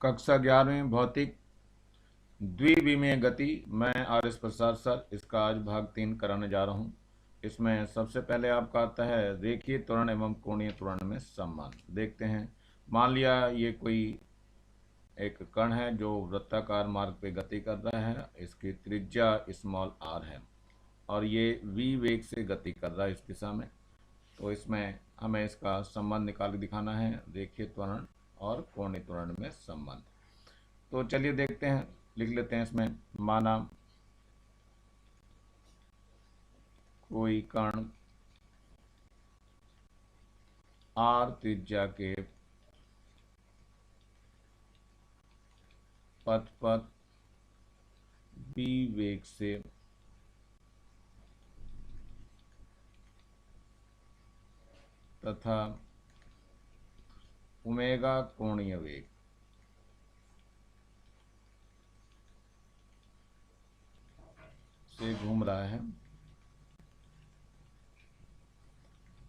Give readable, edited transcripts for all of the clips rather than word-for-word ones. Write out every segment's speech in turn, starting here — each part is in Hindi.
कक्षा 11वीं भौतिक द्विविमीय गति। मैं आर एस प्रसाद सर इसका आज भाग 3 कराने जा रहा हूँ। इसमें सबसे पहले आपका आता है रेखीय त्वरण एवं कोणीय त्वरण में संबंध। देखते हैं, मान लिया ये कोई एक कण है जो वृत्ताकार मार्ग पे गति कर रहा है, इसकी त्रिज्या स्मॉल r है और ये v वेग से गति कर रहा है इस दिशा में। तो इसमें हमें इसका संबंध निकाल के दिखाना है, रेखीय त्वरण और कोणीय त्वरण में संबंध। तो चलिए देखते हैं, लिख लेते हैं इसमें। माना कोई कण r त्रिज्या के पथ पर v वेग से तथा ओमेगा कोणीय वेग से घूम रहा है।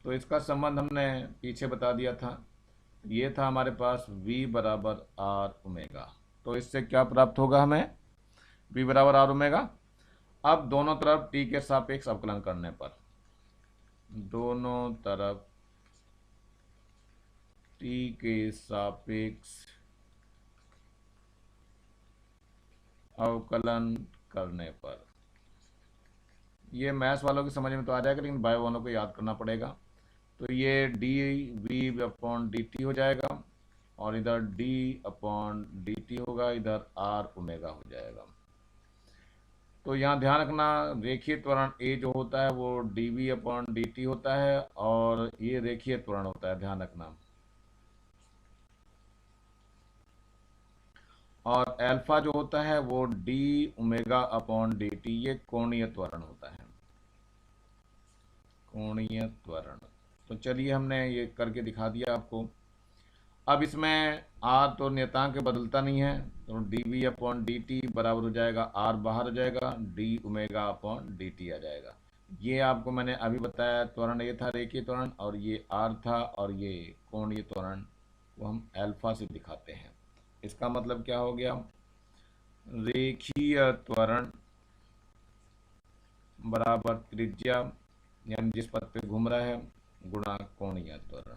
तो इसका संबंध हमने पीछे बता दिया था, ये था हमारे पास v बराबर आर ओमेगा। तो इससे क्या प्राप्त होगा हमें, v बराबर आर ओमेगा। अब दोनों तरफ t के सापेक्ष अवकलन करने पर, दोनों तरफ t के सापेक्ष अवकलन करने पर, ये मैथ्स वालों की समझ में तो आ जाएगा, लेकिन बायो वालों को याद करना पड़ेगा। तो ये D V upon D T हो जाएगा और इधर डी अपॉन डी टी होगा, इधर आर ओमेगा हो जाएगा। तो यहाँ ध्यान रखना, रेखीय त्वरण ए जो होता है वो D V upon D T होता है और ये रेखीय त्वरण होता है, ध्यान रखना। और अल्फा जो होता है वो D omega upon D T, ये कोणीय त्वरण होता है, कोणीय त्वरण। तो चलिए हमने ये करके दिखा दिया आपको। अब इसमें आर तो नियतांक बदलता नहीं है, तो D V upon D T बराबर हो जाएगा, आर बाहर हो जाएगा, D omega upon D T आ जाएगा। ये आपको मैंने अभी बताया, त्वरण ये था रेखीय त्वरण और ये आर था, और ये कोणीय त्वरण को हम अल्फा से दिखाते हैं। इसका मतलब क्या हो गया, रेखीय त्वरण बराबर त्रिज्या यानी जिस पथ पे घूम रहा है गुणा कोणीय त्वरण,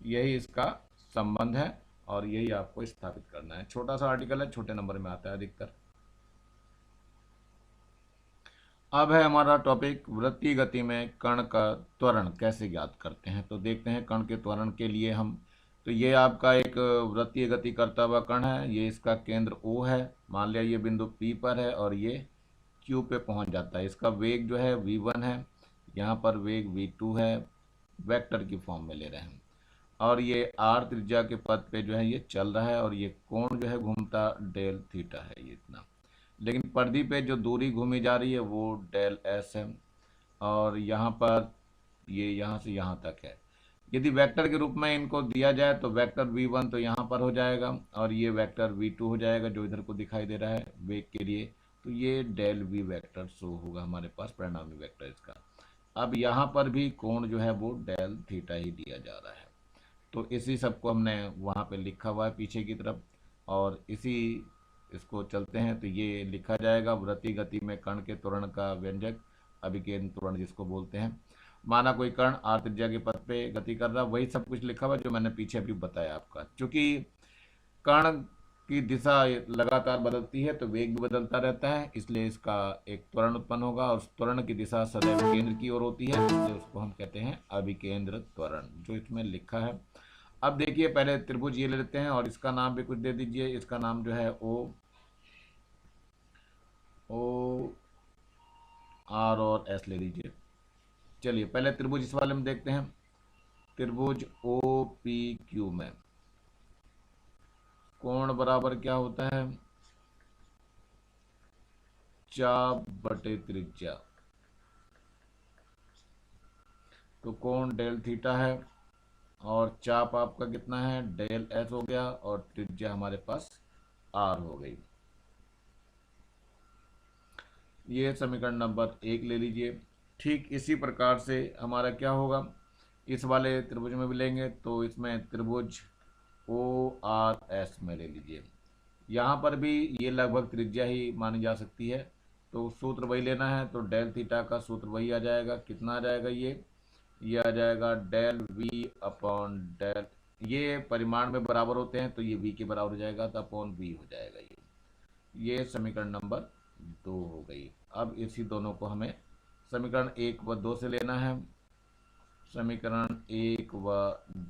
यही इसका संबंध है और यही आपको स्थापित करना है। छोटा सा आर्टिकल है, छोटे नंबर में आता है अधिकतर। अब है हमारा टॉपिक वृत्तीय गति में कण का त्वरण कैसे ज्ञात करते हैं। तो देखते हैं कण के त्वरण के लिए हम, तो ये आपका एक वृत्तीय गति करता हुआ कण है, ये इसका केंद्र O है, मान लिया ये बिंदु P पर है और ये Q पे पहुंच जाता है। इसका वेग जो है v1 है, यहाँ पर वेग v2 है, वेक्टर की फॉर्म में ले रहे हैं, और ये r त्रिज्या के पथ पे जो है ये चल रहा है और ये कोण जो है घूमता डेल थीटा है, ये इतना। लेकिन परिधि पे जो दूरी घूमी जा रही है वो डेल एस है और यहाँ पर ये यहाँ से यहाँ तक है। यदि वेक्टर के रूप में इनको दिया जाए तो वेक्टर v1 तो यहाँ पर हो जाएगा और ये वेक्टर v2 हो जाएगा जो इधर को दिखाई दे रहा है वेग के लिए। तो ये डेल v वेक्टर शो होगा हमारे पास, परिणामी वेक्टर इसका। अब यहाँ पर भी कोण जो है वो डेल थीटा ही दिया जा रहा है। तो इसी सबको हमने वहाँ पे लिखा हुआ है पीछे की तरफ, और इसी इसको चलते हैं तो ये लिखा जाएगा वृत्तीय गति में कण के त्वरण का व्यंजक, अभिकेंद्र त्वरण जिसको बोलते हैं। माना कोई कण r त्रिज्या के पथ पे गति कर रहा है, वही सब कुछ लिखा हुआ जो मैंने पीछे अभी बताया आपका। क्योंकि कण की दिशा लगातार बदलती है तो वेग भी बदलता रहता है, इसलिए इसका एक त्वरण उत्पन्न होगा और उस त्वरण की दिशा सदैव केंद्र की ओर होती है, इसलिए उसको हम कहते हैं अभिकेंद्र त्वरण, जो इसमें लिखा है। अब देखिए, पहले त्रिभुज ये ले लेते हैं और इसका नाम भी कुछ दे दीजिए। इसका नाम जो है ओ आर और एस ले लीजिए। चलिए पहले त्रिभुज इस वाले में देखते हैं। त्रिभुज ओ पी क्यू में कोण बराबर क्या होता है, चाप बटे त्रिज्या। तो कोण डेल थीटा है और चाप आपका कितना है, डेल एस हो गया, और त्रिज्या हमारे पास आर हो गई। ये समीकरण नंबर 1 ले लीजिए। ठीक इसी प्रकार से हमारा क्या होगा, इस वाले त्रिभुज में भी लेंगे तो इसमें त्रिभुज ORS में ले लीजिए। यहाँ पर भी ये लगभग त्रिज्या ही मानी जा सकती है, तो सूत्र वही लेना है। तो डेल थीटा का सूत्र वही आ जाएगा। कितना आ जाएगा ये आ जाएगा डेल V अपॉन डेल, ये परिमाण में बराबर होते हैं तो ये V के बराबर हो जाएगा, तो अपॉन V हो जाएगा। ये समीकरण नंबर 2 हो गई। अब इसी दोनों को हमें समीकरण 1 व 2 से लेना है। समीकरण 1 व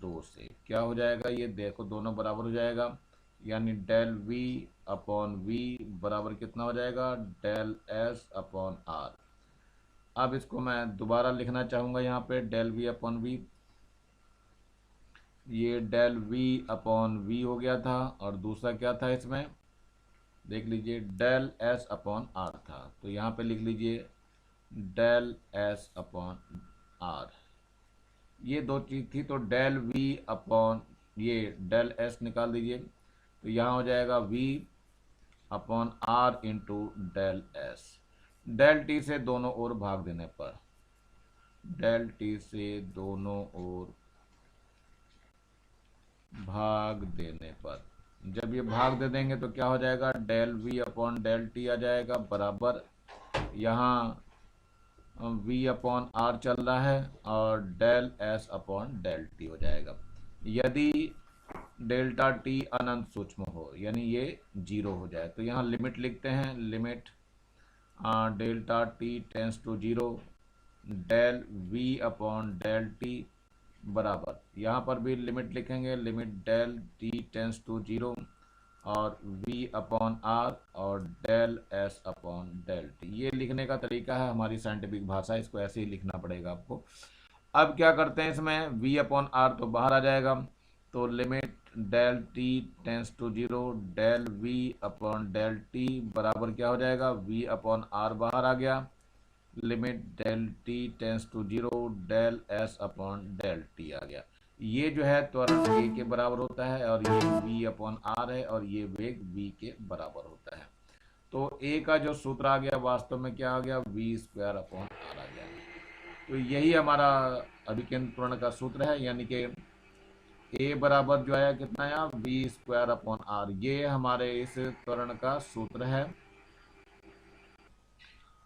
2 से क्या हो जाएगा, ये देखो दोनों बराबर हो जाएगा, यानी डेल V अपॉन V बराबर कितना हो जाएगा, डेल S अपॉन R। अब इसको मैं दोबारा लिखना चाहूँगा यहाँ पे डेल V अपॉन V। ये डेल V अपॉन V हो गया था, और दूसरा क्या था इसमें देख लीजिए डेल S अपॉन R था, तो यहाँ पे लिख लीजिए डेल S अपॉन R। ये दो चीज़ थी, तो डेल V अपॉन ये डेल S निकाल दीजिए, तो यहाँ हो जाएगा V upon R into del S। Del T से दोनों ओर भाग देने पर, डेल T से दोनों ओर भाग देने पर, जब ये भाग दे देंगे तो क्या हो जाएगा, del V upon del T आ जाएगा बराबर, यहाँ V अपॉन R चल रहा है और del S upon del T हो जाएगा। यदि डेल्टा T अनंत सूक्ष्म हो, यानी ये 0 हो जाए, तो यहाँ लिमिट लिखते हैं, limit delta T tends to 0 del V upon del T बराबर, यहाँ पर भी लिमिट लिखेंगे, limit del T tends to 0 और V अपॉन R और del S upon del T। ये लिखने का तरीका है हमारी साइंटिफिक भाषा, इसको ऐसे ही लिखना पड़ेगा आपको। अब क्या करते हैं, इसमें V अपॉन R तो बाहर आ जाएगा, तो limit del T tends to 0 del V upon del T बराबर क्या हो जाएगा, V अपॉन R बाहर आ गया, limit del T tends to 0 del S upon del T आ गया। ये जो है त्वरण A के बराबर होता है, और ये V अपॉन R है, और ये वेग V के बराबर होता है। तो A का जो सूत्र आ गया वास्तव में क्या आ गया, V स्क्वायर अपॉन R आ गया। तो यही हमारा अभिकेंद्र त्वरण का सूत्र है, यानी कि A बराबर जो है कितना आया, V स्क्वायर अपॉन R। ये हमारे इस त्वरण का सूत्र है।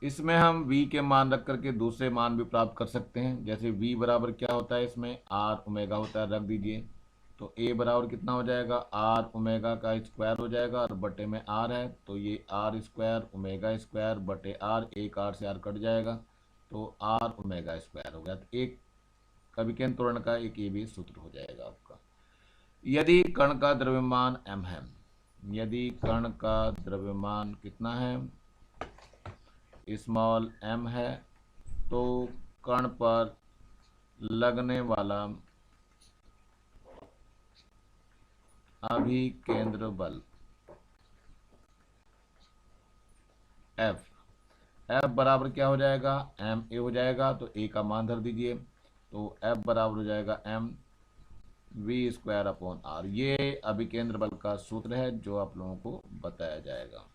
इसमें हम V के मान रख करके दूसरे मान भी प्राप्त कर सकते हैं। जैसे V बराबर क्या होता है, इसमें R ओमेगा होता है, रख दीजिए, तो A बराबर कितना हो जाएगा, R ओमेगा का स्क्वायर हो जाएगा, और बटे में R है, तो ये R स्क्वायर ओमेगा स्क्वायर बटे R, एक R से R कट जाएगा, तो R ओमेगा स्क्वायर हो गया। तो एक अभिकेंद्र त्वरण का एक ये भी सूत्र हो जाएगा आपका। यदि कण का द्रव्यमान m है, यदि कण का द्रव्यमान कितना है, स्मॉल m है, तो कण पर लगने वाला अभिकेंद्र बल F बराबर क्या हो जाएगा, ma हो जाएगा, तो a का मान धर दीजिए, तो F बराबर हो जाएगा m V square upon R। ये अभिकेंद्र बल का सूत्र है जो आप लोगों को बताया जाएगा।